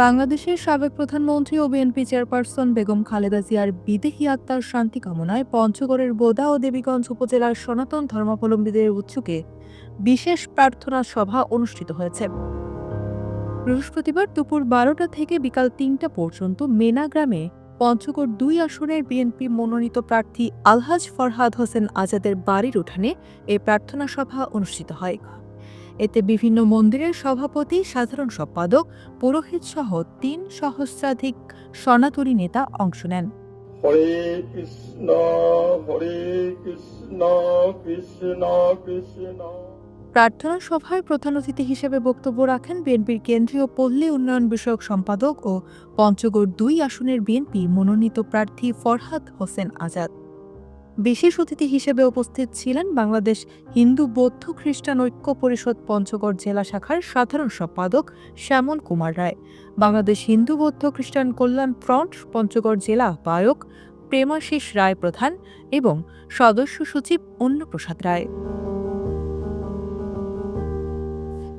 বাংলাদেশের সাবেক প্রধানমন্ত্রী ও বিএনপি চেয়ারপারসন বেগম খালেদা জিয়ার বিদেহী আত্মার শান্তি কামনায় পঞ্চগড়ের বোদা ও দেবীগঞ্জ উপজেলার সনাতন ধর্মাবলম্বীদের উৎসুকে বিশেষ প্রার্থনা সভা অনুষ্ঠিত হয়েছে। বৃহস্পতিবার দুপুর ১২টা থেকে বিকাল ৩টা পর্যন্ত মেনা গ্রামে পঞ্চগড় ২ আসনের বিএনপি মনোনীত প্রার্থী আলহাজ ফরহাদ হোসেন আজাদের বাড়ির উঠানে এই প্রার্থনা সভা অনুষ্ঠিত হয়। এতে বিভিন্ন মন্দিরের সভাপতি, সাধারণ সম্পাদক, পুরোহিত সহ ৩ সহস্রাধিক সনাতনী নেতা অংশ নেন। হরে কৃষ্ণ হরে কৃষ্ণ কৃষ্ণ কৃষ্ণ। প্রার্থনা সভায় প্রধান অতিথি হিসেবে বক্তব্য রাখেন বিএনপির কেন্দ্রীয় পল্লী উন্নয়ন বিষয়ক সম্পাদক ও পঞ্চগড় ২ আসনের বিএনপি মনোনীত প্রার্থী ফরহাদ হোসেন আজাদ। বিশেষ অতিথি হিসেবে উপস্থিত ছিলেন বাংলাদেশ হিন্দু বৌদ্ধ খ্রিস্টান ঐক্য পরিষদ পঞ্চগড় জেলা শাখার সাধারণ সম্পাদক শ্যামল কুমার রায়, বাংলাদেশ হিন্দু বৌদ্ধ খ্রিস্টান কল্যাণ ফ্রন্ট পঞ্চগড় জেলা আহ্বায়ক প্রেমাশিস রায় প্রধান এবং সদস্য সচিব অন্নপ্রসাদ রায়।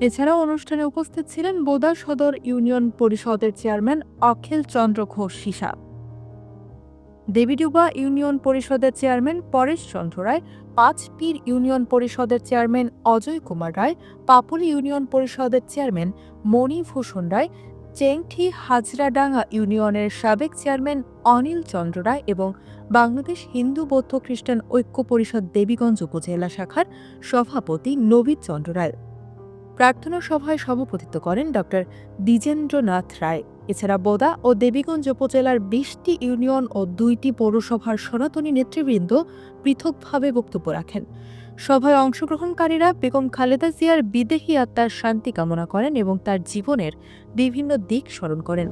এছাড়াও অনুষ্ঠানে উপস্থিত ছিলেন বোদা সদর ইউনিয়ন পরিষদের চেয়ারম্যান অখিল চন্দ্র ঘোষ সিসা, দেবীডুবা ইউনিয়ন পরিষদের চেয়ারম্যান পরেশ চন্দ্র রায়, পাঁচপীর ইউনিয়ন পরিষদের চেয়ারম্যান অজয় কুমার রায়, পাপুলি ইউনিয়ন পরিষদের চেয়ারম্যান মণিভূষণ রায়, চেংঠি হাজরাডাঙ্গা ইউনিয়নের সাবেক চেয়ারম্যান অনিল চন্দ্র রায় এবং বাংলাদেশ হিন্দু বৌদ্ধ খ্রিস্টান ঐক্য পরিষদ দেবীগঞ্জ উপজেলা শাখার সভাপতি নবীন চন্দ্র রায়। প্রার্থনা সভায় সভাপতিত্ব করেন ড দ্বিজেন্দ্রনাথ রায়। এছাড়া বোদা ও দেবীগঞ্জ উপজেলার ২০টি ইউনিয়ন ও ২টি পৌরসভার সনাতনী নেতৃবৃন্দ পৃথকভাবে বক্তব্য রাখেন। সভায় অংশগ্রহণকারীরা বেগম খালেদা জিয়ার বিদেহী আত্মার শান্তি কামনা করেন এবং তার জীবনের বিভিন্ন দিক স্মরণ করেন।